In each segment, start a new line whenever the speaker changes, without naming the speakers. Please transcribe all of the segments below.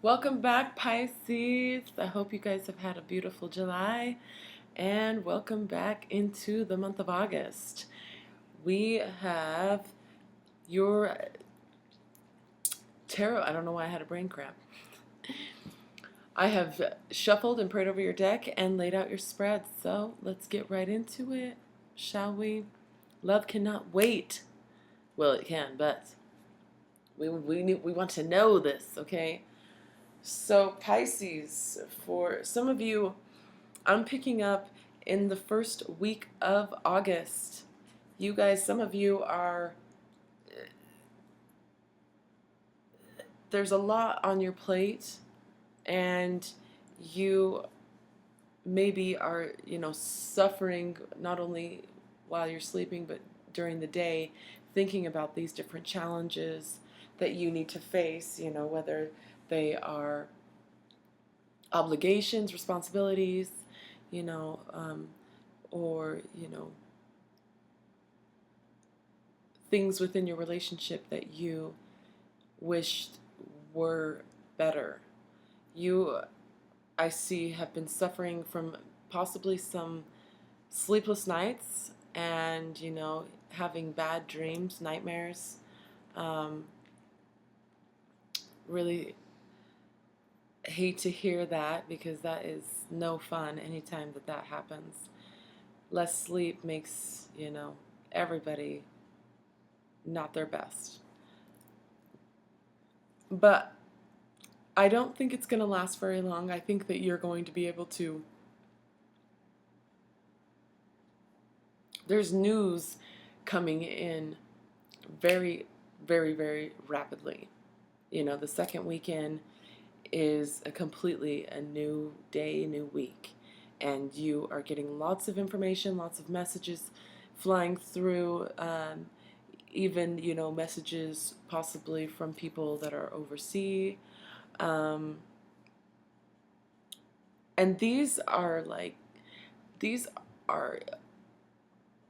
Welcome back, Pisces. I hope you guys have had a beautiful July, and welcome back into the month of August. We have your tarot. I don't know why I had a brain cramp. I have shuffled and prayed over your deck and laid out your spread, so let's get right into it, shall we? Love cannot wait. Well, it can, but we want to know this, okay? So, Pisces, for some of you, I'm picking up in the first week of August. You guys, some of you are, there's a lot on your plate, and you maybe are, suffering not only while you're sleeping, but during the day, thinking about these different challenges that you need to face, whether they are obligations, responsibilities, you know, um, or, things within your relationship that you wished were better. You, I see, have been suffering from possibly some sleepless nights and, having bad dreams, nightmares. Um, really hate to hear that because that is no fun anytime that happens. Less sleep makes, everybody not their best. But I don't think it's going to last very long. I think that you're going to be able to. There's news coming in very, very, very rapidly. The second weekend is completely a new day, new week. And you are getting lots of information, lots of messages flying through, even, messages possibly from people that are overseas. And these are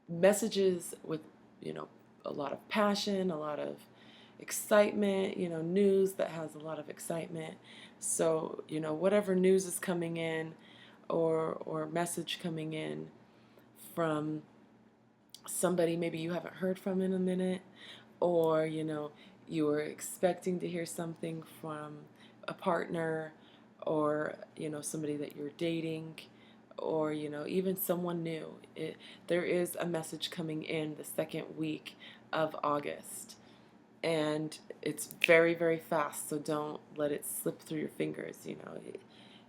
messages with, a lot of passion, a lot of excitement, news that has a lot of excitement. So, whatever news is coming in or message coming in from somebody maybe you haven't heard from in a minute, or, you were expecting to hear something from a partner or, somebody that you're dating, or, even someone new. There is a message coming in the second week of August. And it's very, very fast, so don't let it slip through your fingers.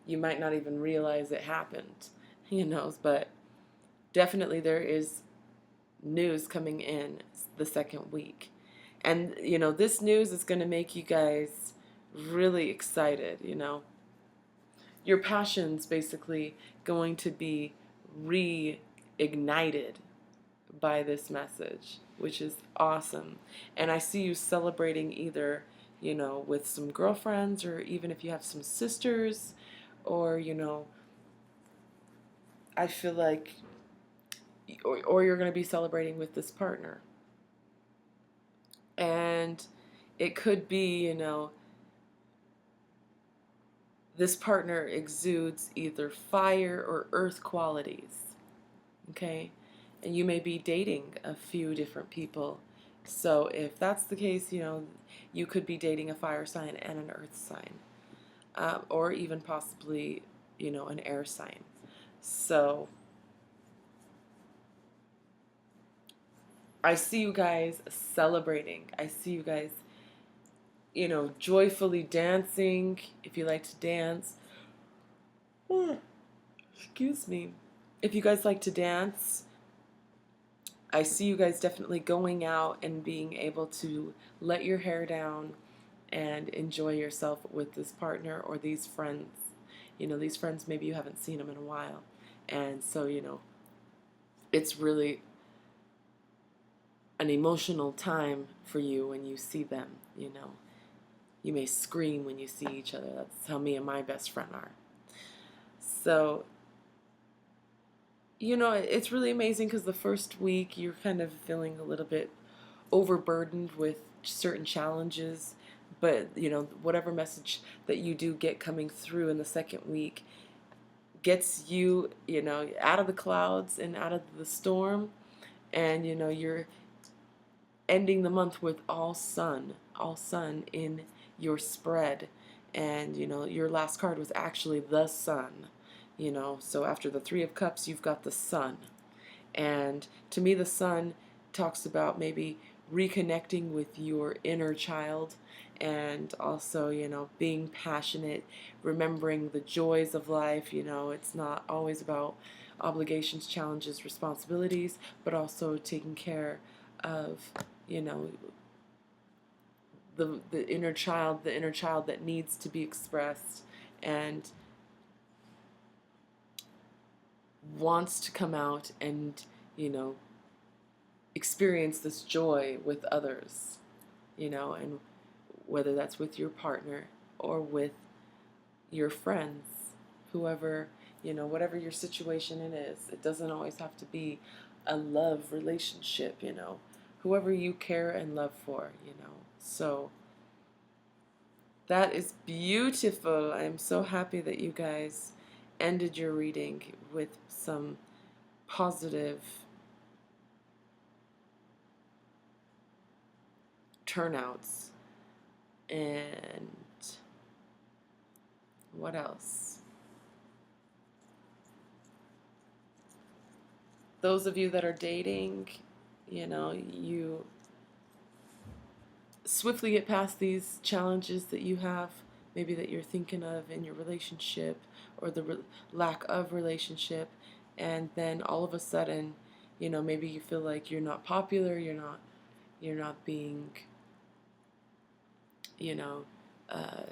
You might not even realize it happened, but definitely there is news coming in the second week. And, this news is going to make you guys really excited, Your passion's basically going to be reignited by this message, which is awesome. And I see you celebrating either, with some girlfriends, or even if you have some sisters, or, I feel like, or you're going to be celebrating with this partner. And it could be, this partner exudes either fire or earth qualities, okay? And you may be dating a few different people. So if that's the case, you could be dating a fire sign and an earth sign, or even possibly, an air sign. So I see you guys celebrating. I see you guys, joyfully dancing, if you like to dance. Excuse me. If you guys like to dance, I see you guys definitely going out and being able to let your hair down and enjoy yourself with this partner or these friends. These friends, maybe you haven't seen them in a while. And so, it's really an emotional time for you when you see them, You may scream when you see each other. That's how me and my best friend are. So, it's really amazing because the first week you're kind of feeling a little bit overburdened with certain challenges, But, whatever message that you do get coming through in the second week gets you, out of the clouds and out of the storm. And, you're ending the month with all sun in your spread. And, your last card was actually the sun. So after the Three of Cups, you've got the sun. And to me, the sun talks about maybe reconnecting with your inner child, and also, being passionate, remembering the joys of life. It's not always about obligations, challenges, responsibilities, but also taking care of, you know, the inner child, that needs to be expressed and wants to come out and, experience this joy with others, and whether that's with your partner or with your friends, whoever, whatever your situation it is. It doesn't always have to be a love relationship, whoever you care and love for, So that is beautiful. I'm so happy that you guys ended your reading with some positive turnouts. And what else? Those of you that are dating, you swiftly get past these challenges that you have, maybe that you're thinking of in your relationship, or the lack of relationship, and then all of a sudden, maybe you feel like you're not popular, you're not being, uh,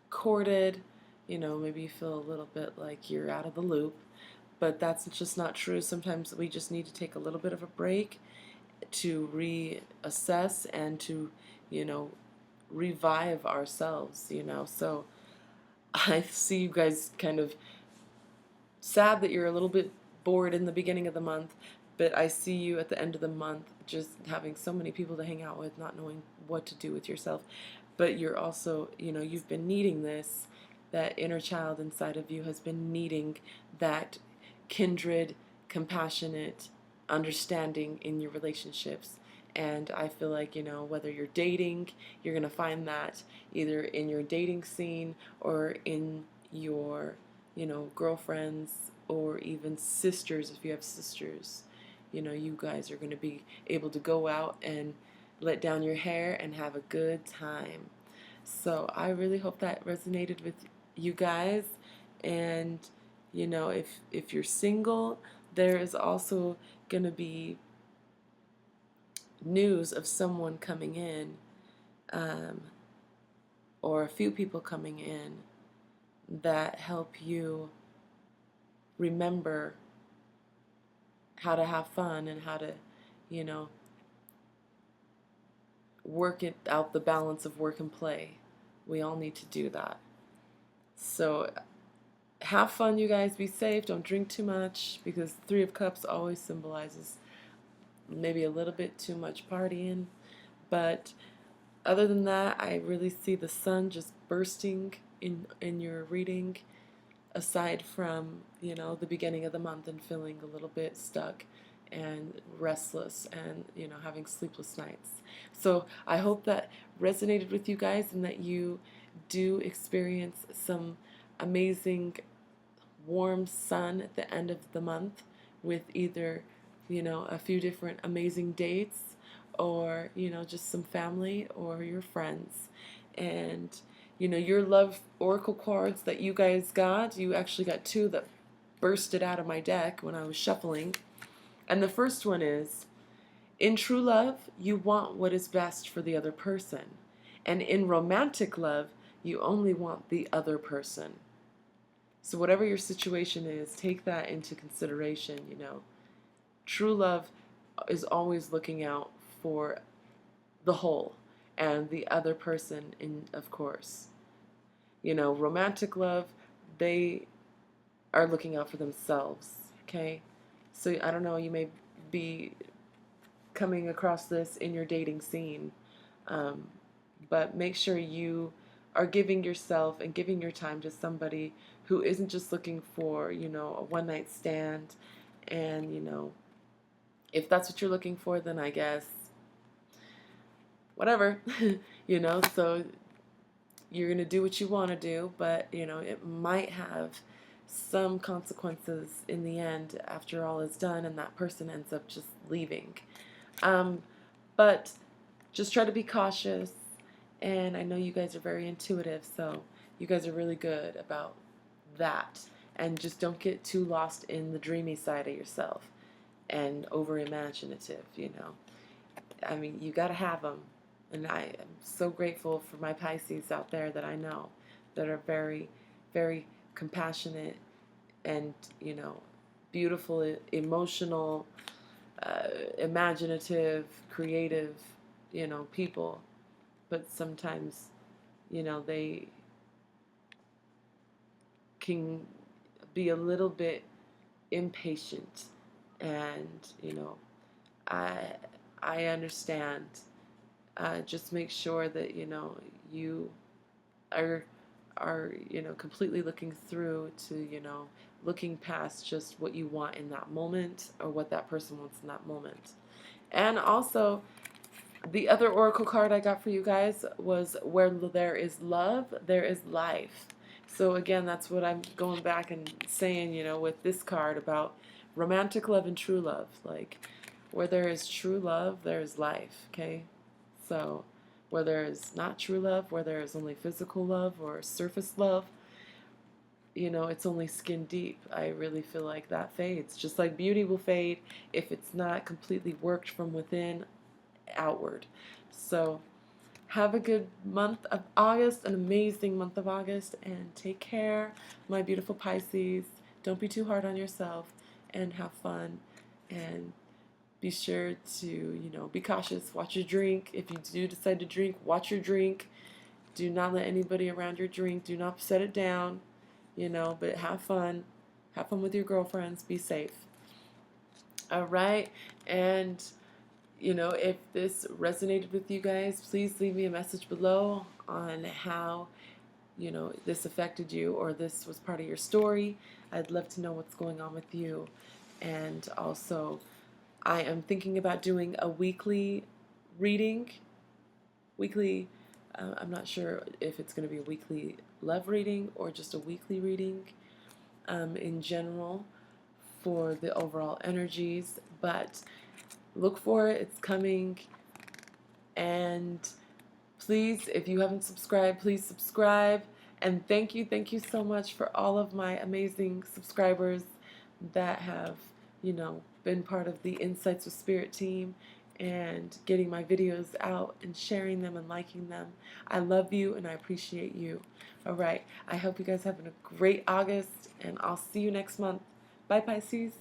courted, maybe you feel a little bit like you're out of the loop, but that's just not true. Sometimes we just need to take a little bit of a break to reassess and to, revive ourselves, So I see you guys kind of sad that you're a little bit bored in the beginning of the month, but I see you at the end of the month just having so many people to hang out with, not knowing what to do with yourself. But you're also, you've been needing this. That inner child inside of you has been needing that kindred, compassionate understanding in your relationships. And I feel like, whether you're dating, you're going to find that either in your dating scene or in your, girlfriends, or even sisters, if you have sisters. You guys are going to be able to go out and let down your hair and have a good time. So I really hope that resonated with you guys. And, if you're single, there is also going to be news of someone coming in, or a few people coming in that help you remember how to have fun and how to, work it out, the balance of work and play. We all need to do that. So have fun, you guys. Be safe. Don't drink too much, because Three of Cups always symbolizes maybe a little bit too much partying. But other than that, I really see the sun just bursting in your reading, aside from, the beginning of the month and feeling a little bit stuck and restless and, having sleepless nights. So I hope that resonated with you guys, and that you do experience some amazing warm sun at the end of the month with either, a few different amazing dates, or, just some family or your friends. And, your love oracle cards that you guys got, you actually got two that bursted out of my deck when I was shuffling. And the first one is, in true love, you want what is best for the other person. And in romantic love, you only want the other person. So whatever your situation is, take that into consideration, True love is always looking out for the whole and the other person, of course. Romantic love, they are looking out for themselves, okay? So I don't know, you may be coming across this in your dating scene, but make sure you are giving yourself and giving your time to somebody who isn't just looking for, you know, a one night stand. And, you know, if that's what you're looking for, then I guess whatever, you know. So you're going to do what you want to do, but, you know, it might have some consequences in the end after all is done and that person ends up just leaving. But just try to be cautious. And I know you guys are very intuitive, so you guys are really good about that. And just don't get too lost in the dreamy side of yourself and over imaginative, you know. I mean, you got to have them. And I am so grateful for my Pisces out there that I know that are very, very compassionate and, you know, beautiful, emotional, imaginative, creative, you know, people. But sometimes, you know, they can be a little bit impatient. And, you know, I I understand. Just make sure that, you know, you are you know, completely looking through to, you know, looking past just what you want in that moment or what that person wants in that moment. And also, the other oracle card I got for you guys was where there is love, there is life. So again, that's what I'm going back and saying, you know, with this card about romantic love and true love. Like, where there is true love, there is life, okay? So, where there is not true love, where there is only physical love or surface love, you know, it's only skin deep. I really feel like that fades. Just like beauty will fade if it's not completely worked from within outward. So, have a good month of August, an amazing month of August, and take care, my beautiful Pisces. Don't be too hard on yourself, and have fun, and be sure to, you know, be cautious. Watch your drink. If you do decide to drink, watch your drink. Do not let anybody around your drink. Do not set it down, you know, but have fun. Have fun with your girlfriends. Be safe. All right. And, you know, if this resonated with you guys, please leave me a message below on how, you know, this affected you or this was part of your story. I'd love to know what's going on with you. And also, I am thinking about doing a weekly reading. I'm not sure if it's going to be a weekly love reading or just a weekly reading in general for the overall energies. But look for it. It's coming. And please, if you haven't subscribed, please subscribe. And thank you so much for all of my amazing subscribers that have, you know, been part of the Insights with Spirit team and getting my videos out and sharing them and liking them. I love you and I appreciate you. All right. I hope you guys have a great August, and I'll see you next month. Bye, Pisces.